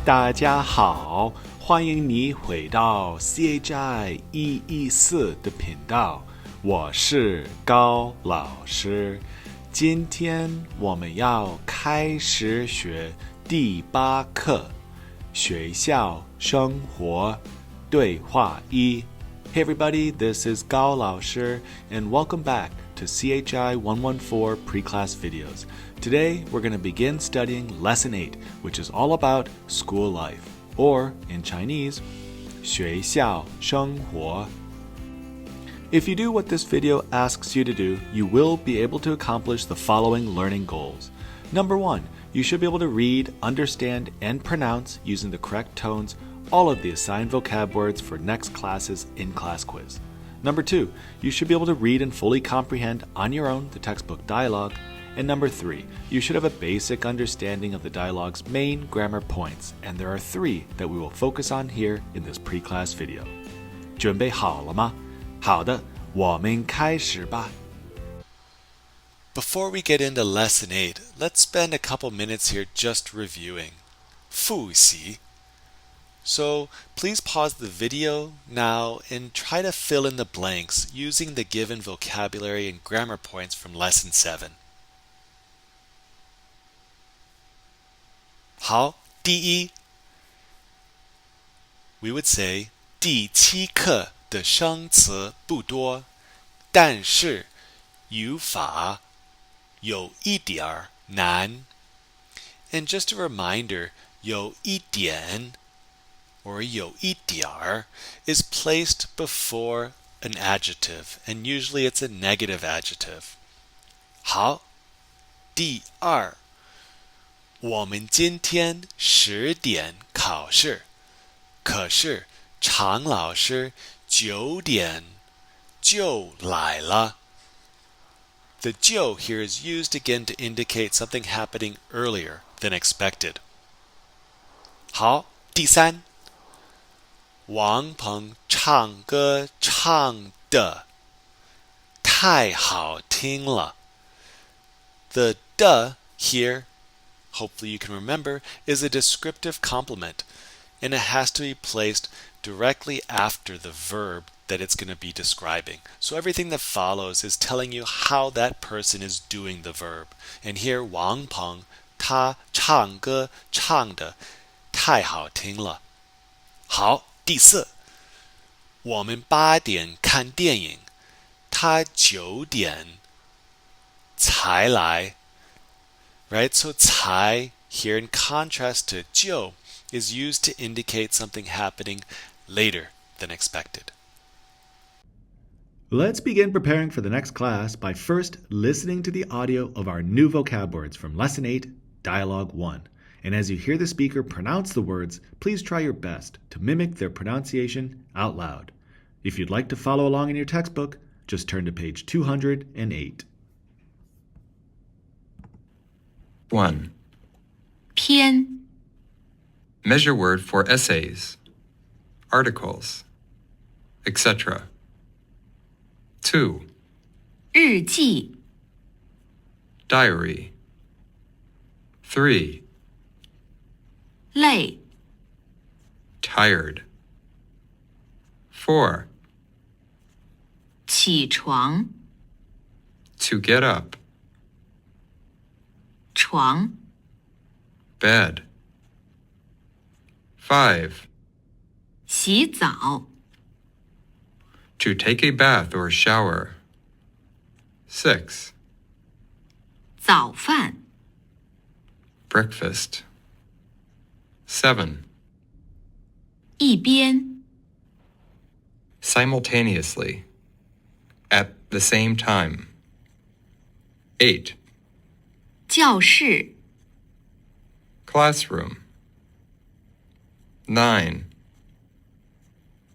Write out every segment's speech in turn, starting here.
大家好，欢迎你回到 CHI 114的频道，我是高老师。今天我们要开始学第8课，学校生活对话1。Hey everybody, this is Gao 老师 and welcome back to CHI 114 pre-class videos. Today, we're going to begin studying Lesson 8, which is all about school life, or in Chinese, 学校生活. If you do what this video asks you to do, you will be able to accomplish the following learning goals. Number 1, you should be able to read, understand, and pronounce using the correct tones all of the assigned vocab words for next class's in-class quiz. Number 2, you should be able to read and fully comprehend on your own the textbook dialogue. And number 3, you should have a basic understanding of the dialogue's main grammar points, and there are 3 that we will focus on here in this pre-class video. 准备好了吗？好的，我们开始吧。Before we get into Lesson 8, let's spend a couple minutes here just reviewing. 复习. So please pause the video now and try to fill in the blanks using the given vocabulary and grammar points from Lesson 7. 好，第一 we would say 第7课的生词不多，但是语法有一点难。And just a reminder, 有一点 or 有一点儿 is placed before an adjective, and usually it's a negative adjective. 好，第二我们今天10点考试，可是常老师9点就来了。The 就 here is used again to indicate something happening earlier than expected. 好，第三王鹏唱歌唱得太好听了。The 的 here, hopefully you can remember, is a descriptive complement, and it has to be placed directly after the verb that it's going to be describing. So everything that follows is telling you how that person is doing the verb. And here, 王鹏他唱歌唱得太好听了。好，第四，我们8点看电影，他9点才来。Right? So 才 here in contrast to 就 is used to indicate something happening later than expected. Let's begin preparing for the next class by first listening to the audio of our new vocab words from Lesson 8, Dialogue 1. And as you hear the speaker pronounce the words, please try your best to mimic their pronunciation out loud. If you'd like to follow along in your textbook, just turn to page 208. 1. 篇 Measure word for essays, articles, etc. 2. 日记 Diary. 3. 累 Tired. 4. 起床 To get up. 床 Bed. 5. 洗澡 To take a bath or shower. 6. 早饭 Breakfast. 7. 一边 Simultaneously. At the same time. 8. 教室 Classroom. 9.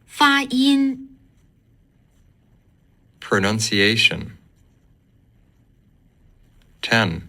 发音 Pronunciation. 10.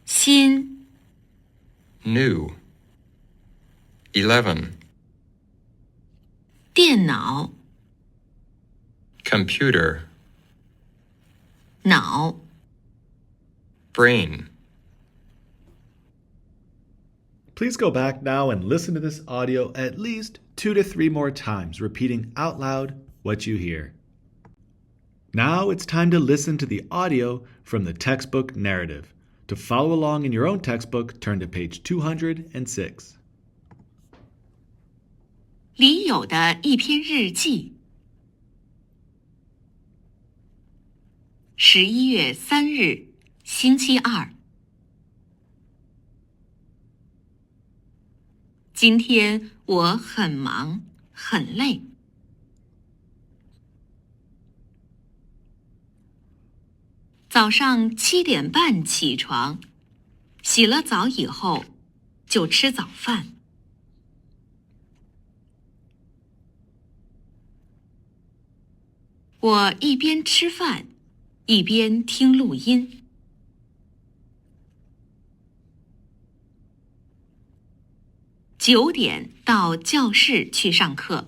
新 New. 11. 电脑 Computer. 脑 Brain. Please go back now and listen to this audio at least 2 to 3 more times, repeating out loud what you hear. Now it's time to listen to the audio from the textbook narrative. To follow along in your own textbook, turn to page 206. 李友的一篇日记。11月3日，星期二。今天我很忙，很累。早上7点半起床，洗了澡以后就吃早饭。我一边吃饭，一边听录音。9点到教室去上课。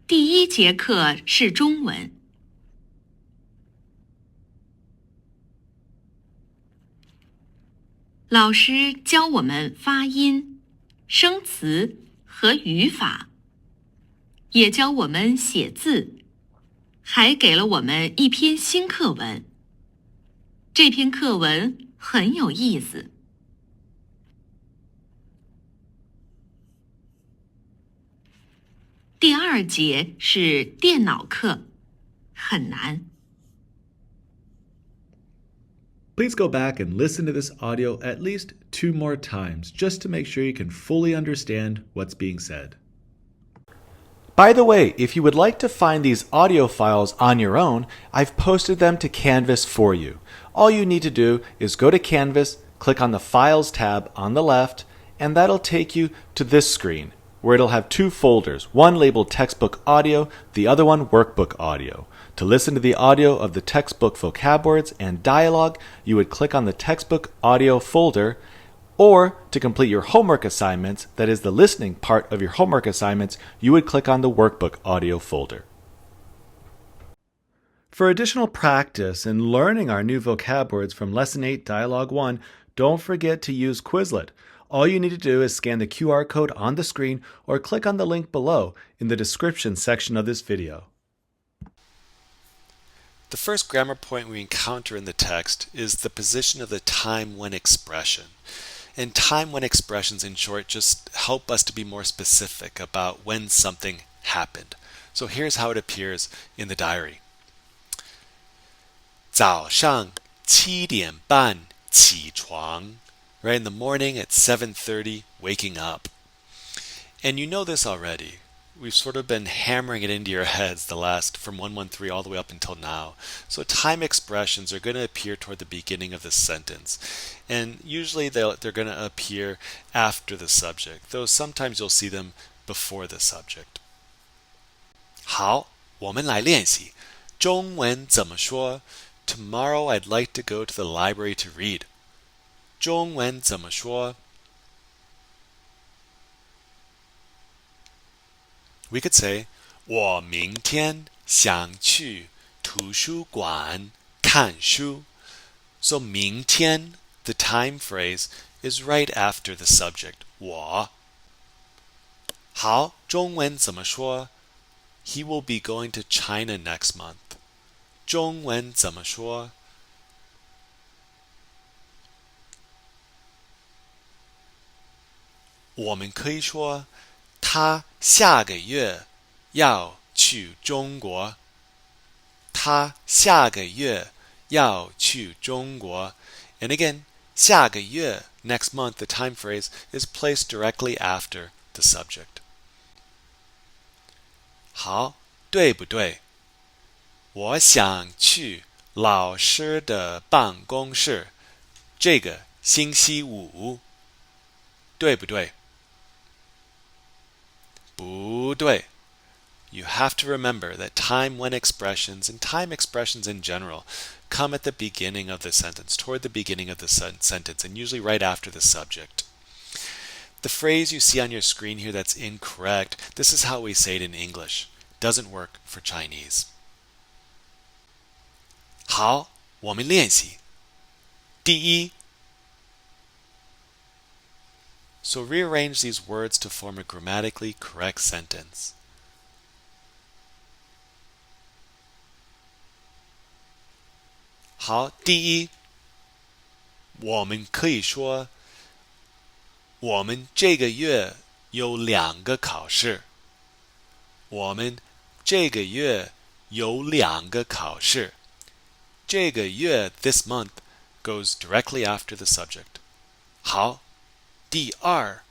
第1节课是中文。老师教我们发音、生词和语法，也教我们写字，还给了我们一篇新课文。这篇课文很有意思。第2节是电脑课，很难。Please go back and listen to this audio at least 2 more times, just to make sure you can fully understand what's being said. By the way, if you would like to find these audio files on your own, I've posted them to Canvas for you. All you need to do is go to Canvas, click on the Files tab on the left, and that'll take you to this screen, where it'll have 2 folders, one labeled Textbook Audio, the other one Workbook Audio. To listen to the audio of the textbook vocab words and dialogue, you would click on the Textbook Audio folder, or to complete your homework assignments, that is the listening part of your homework assignments, you would click on the Workbook Audio folder. For additional practice in learning our new vocab words from Lesson 8, Dialogue 1, don't forget to use Quizlet. All you need to do is scan the QR code on the screen or click on the link below in the description section of this video. The first grammar point we encounter in the text is the position of the time when expression. And time when expressions, in short, just help us to be more specific about when something happened. So here's how it appears in the diary. 早上7点半起床. Right, in the morning at 7:30, waking up. And you know this already. We've sort of been hammering it into your heads from 113 all the way up until now. So time expressions are going to appear toward the beginning of the sentence. And usually they're going to appear after the subject, though sometimes you'll see them before the subject. 好，我们来练习。中文怎么说？ Tomorrow I'd like to go to the library to read. 中文怎么说？ We could say, 我明天想去图书馆看书. So 明天, the time phrase, is right after the subject, 我. 好，中文怎么说? He will be going to China next month. 中文怎么说? "我们可以说他下个月要去中国。他下个月要去中国。And again, 下个月, next month, the time phrase, is placed directly after the subject. 好，对不对？我想去老师的办公室，这个星期五，对不对？不对。You have to remember that time when expressions, and time expressions in general, come at the beginning of the sentence, toward the beginning of the sentence, and usually right after the subject. The phrase you see on your screen here that's incorrect, this is how we say it in English. Doesn't work for Chinese. 好，我们练习。第一 So rearrange these words to form a grammatically correct sentence. 好，第一，我们可以说，我们这个月有2个考试。我们这个月有2个考试。这个月 this month goes directly after the subject. 好，第二。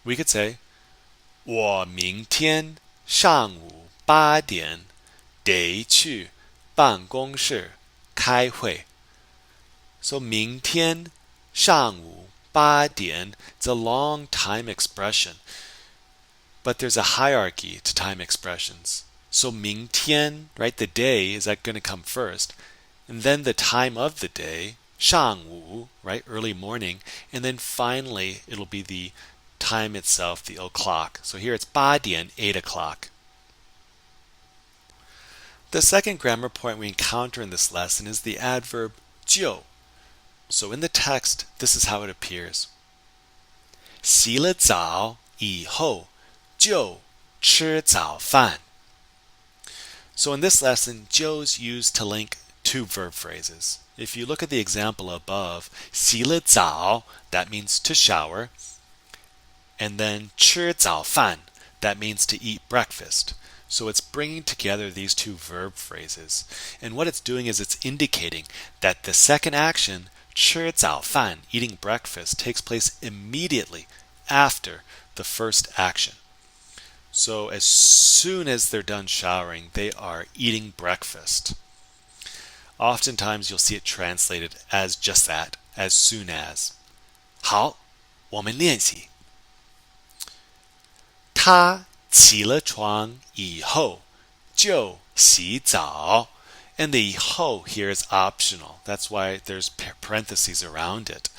We could say, 我明天上午8点得去办公室开会。So 明天上午8点 it's a long time expression, but there's a hierarchy to time expressions. So 明天, right, the day is that going to come first, and then the time of the day, 上午, right, early morning, and then finally it'll be the time itself, the o'clock. So here it's 8点, 8 o'clock. The second grammar point we encounter in this lesson is the adverb 就. So in the text, this is how it appears. 洗了澡以后就吃早饭. So in this lesson, 就's used to link two verb phrases. If you look at the example above, 洗了澡, that means to shower. And then 吃早饭, that means to eat breakfast. So it's bringing together these two verb phrases. And what it's doing is it's indicating that the second action, 吃早饭, eating breakfast, takes place immediately after the first action. So as soon as they're done showering, they are eating breakfast. Oftentimes you'll see it translated as just that, as soon as. 好，我们练习。他起了床以后就洗澡. And the 以后 here is optional. That's why there's parentheses around it.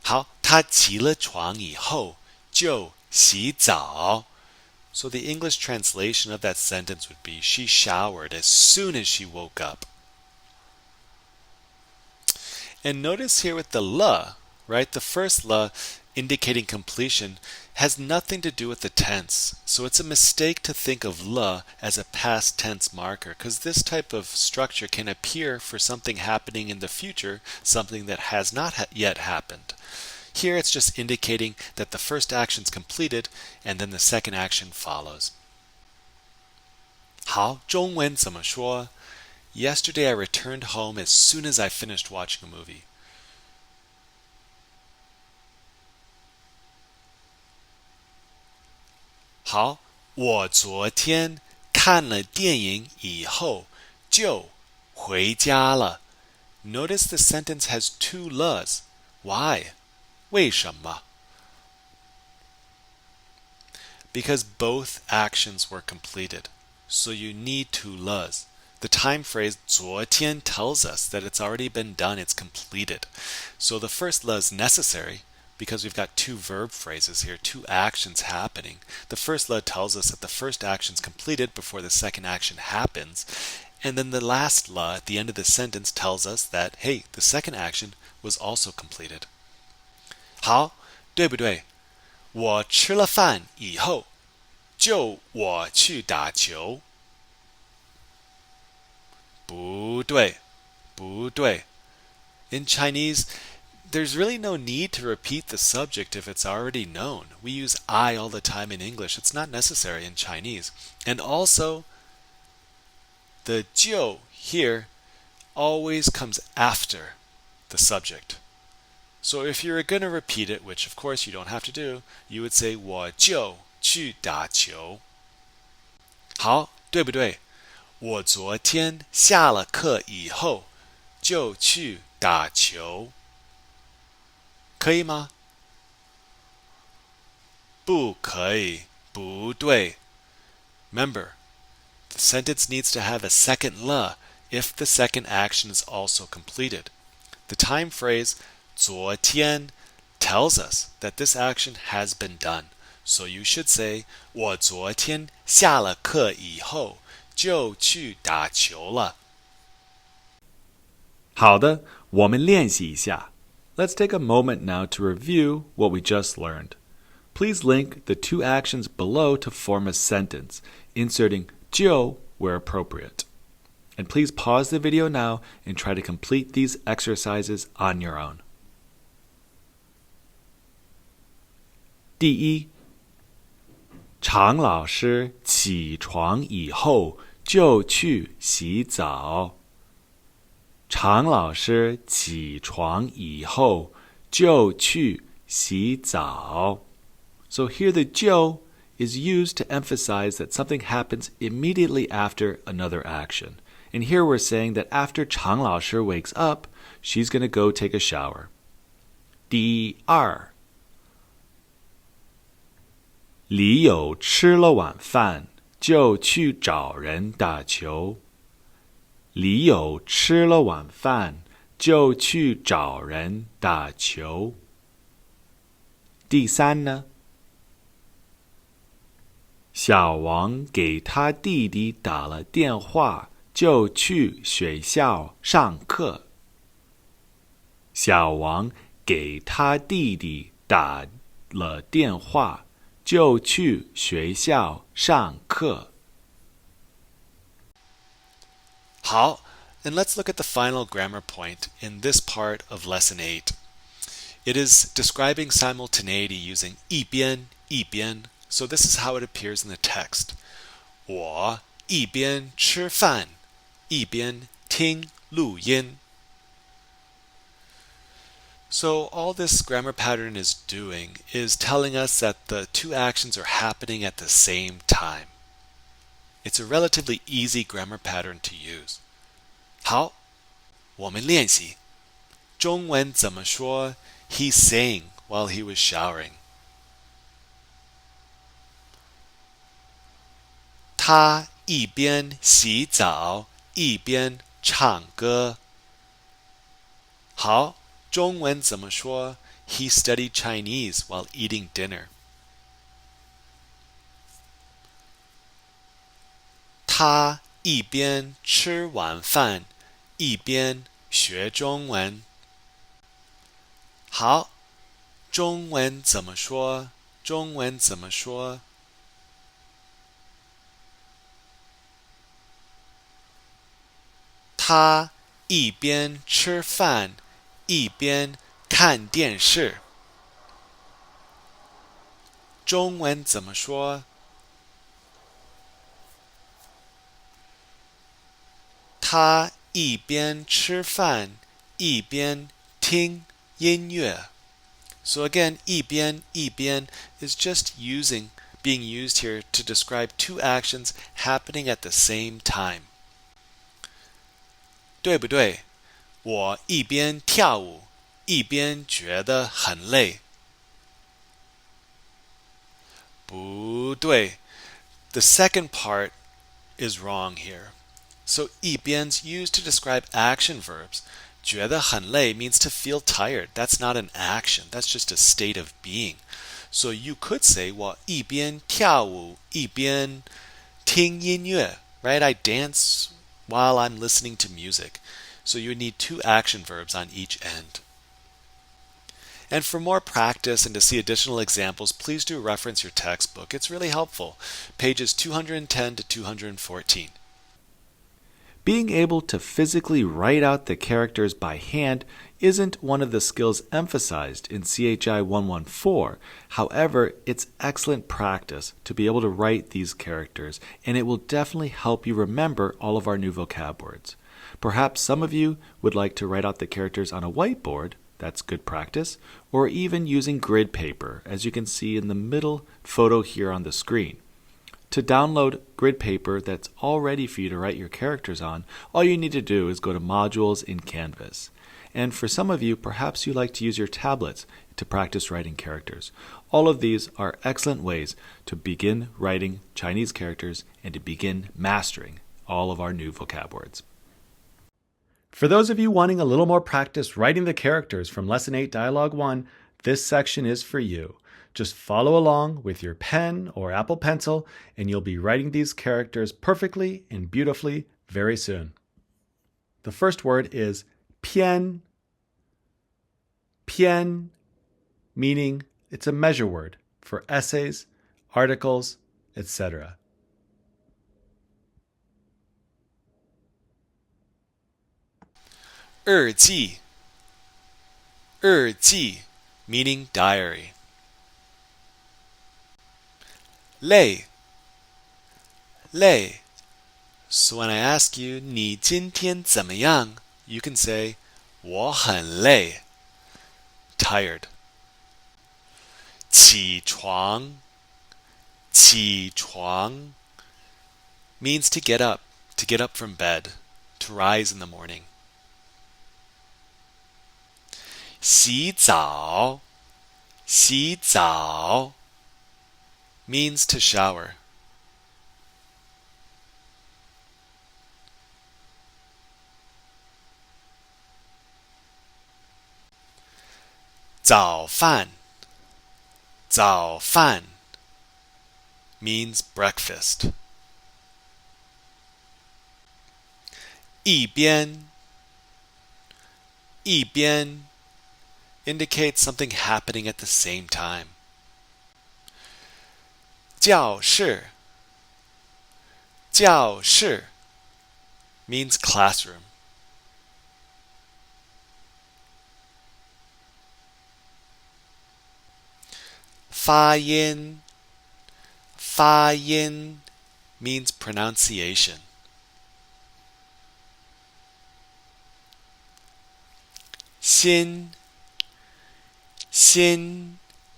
好，他起了床以后就洗澡. So the English translation of that sentence would be, she showered as soon as she woke up. And notice here with the la, right? The first la indicating completion has nothing to do with the tense. So it's a mistake to think of la as a past tense marker, because this type of structure can appear for something happening in the future, something that has not yet happened. Here it's just indicating that the first action's completed and then the second action follows. 好，中文怎么说? Yesterday I returned home as soon as I finished watching a movie. 好，我昨天看了电影以后就回家了. Notice the sentence has two la's. Why? 为什么? Because both actions were completed. So you need two la's. The time phrase 昨天 tells us that it's already been done, it's completed. So the first la is necessary because we've got two verb phrases here, two actions happening. The first la tells us that the first action's completed before the second action happens. And then the last la at the end of the sentence tells us that, hey, the second action was also completed. 好，对不对？我吃了饭以后就我去打球。不对，不对。In Chinese, there's really no need to repeat the subject if it's already known. We use I all the time in English. It's not necessary in Chinese. And also, the 就 here always comes after the subject. So if you're going to repeat it, which of course you don't have to do, you would say 我就去打球。好，对不对？我昨天下了课以后就去打球。可以吗？不可以，不对。Remember, the sentence needs to have a second la if the second action is also completed. The time phrase 昨天 tells us that this action has been done. So you should say 我昨天下了课以后就去打球了。好的，我们练习一下。Let's take a moment now to review what we just learned. Please link the two actions below to form a sentence, inserting 就 where appropriate. And please pause the video now and try to complete these exercises on your own. 第一，常老师起床以后就去洗澡。常老师起床以后就去洗澡。So here the 就 is used to emphasize that something happens immediately after another action. And here we're saying that after 常老师 wakes up, she's going to go take a shower. 第二，李友吃了晚饭就去找人打球。李友吃了晚饭就去找人打球。第三呢？小王给他弟弟打了电话，就去学校上课。小王给他弟弟打了电话，就去学校上课。好， and let's look at the final grammar point in this part of Lesson 8. It is describing simultaneity using 一边一边. So this is how it appears in the text. 我一边吃饭一边听录音。So all this grammar pattern is doing is telling us that the two actions are happening at the same time. It's a relatively easy grammar pattern to use. 好，我们练习。中文怎么说 he sang while he was showering. 他一边洗澡一边唱歌。好，中文怎么说 he studied Chinese while eating dinner. 他一边吃晚饭一边学中文。好，中文怎么说？中文怎么说？他一边吃饭一边看电视。中文怎么说？他一边吃饭一边听音乐。So again, 一边一边 is just being used here to describe two actions happening at the same time. 对不对？我一边跳舞一边觉得很累。不对。The second part is wrong here. So 一边's used to describe action verbs. 觉得很累 means to feel tired. That's not an action. That's just a state of being. So you could say 我一边跳舞一边听音乐. Right? I dance while I'm listening to music. So you need two action verbs on each end. And for more practice and to see additional examples, please do reference your textbook. It's really helpful. Pages 210 to 214. Being able to physically write out the characters by hand isn't one of the skills emphasized in CHI 114. However, it's excellent practice to be able to write these characters, and it will definitely help you remember all of our new vocab words. Perhaps some of you would like to write out the characters on a whiteboard. That's good practice. Or even using grid paper, as you can see in the middle photo here on the screen. To download grid paper that's all ready for you to write your characters on, all you need to do is go to Modules in Canvas. And for some of you, perhaps you like to use your tablets to practice writing characters. All of these are excellent ways to begin writing Chinese characters and to begin mastering all of our new vocab words. For those of you wanting a little more practice writing the characters from Lesson 8 Dialogue 1, this section is for you. Just follow along with your pen or Apple Pencil, and you'll be writing these characters perfectly and beautifully very soon. The first word is pian. Pian, meaning it's a measure word for essays, articles, etc. "日记 meaning diary. 累 So when I ask you 你今天怎么样 you can say 我很累 tired. 起床 means to get up from bed, to rise in the morning. 洗澡 means to shower. 早饭 means breakfast. 一边 indicates something happening at the same time. 教室 means classroom. 发音 means pronunciation. 新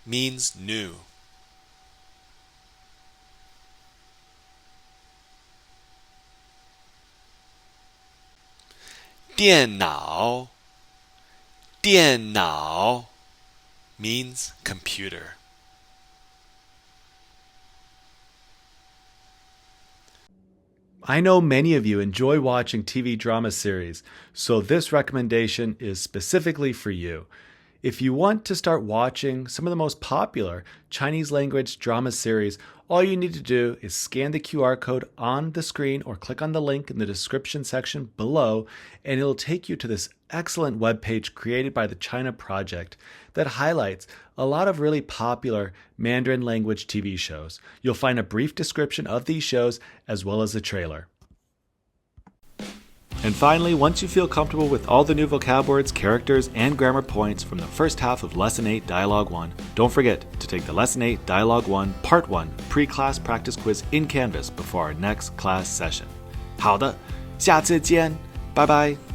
means new. 电脑 means computer. I know many of you enjoy watching TV drama series, so this recommendation is specifically for you. If you want to start watching some of the most popular Chinese language drama series, all you need to do is scan the QR code on the screen or click on the link in the description section below, and it'll take you to this excellent webpage created by the China Project that highlights a lot of really popular Mandarin language TV shows. You'll find a brief description of these shows as well as a trailer. And finally, once you feel comfortable with all the new vocab words, characters, and grammar points from the first half of Lesson 8 Dialogue 1, don't forget to take the Lesson 8 Dialogue 1 Part 1 pre-class practice quiz in Canvas before our next class session. 好的，下次见，拜拜。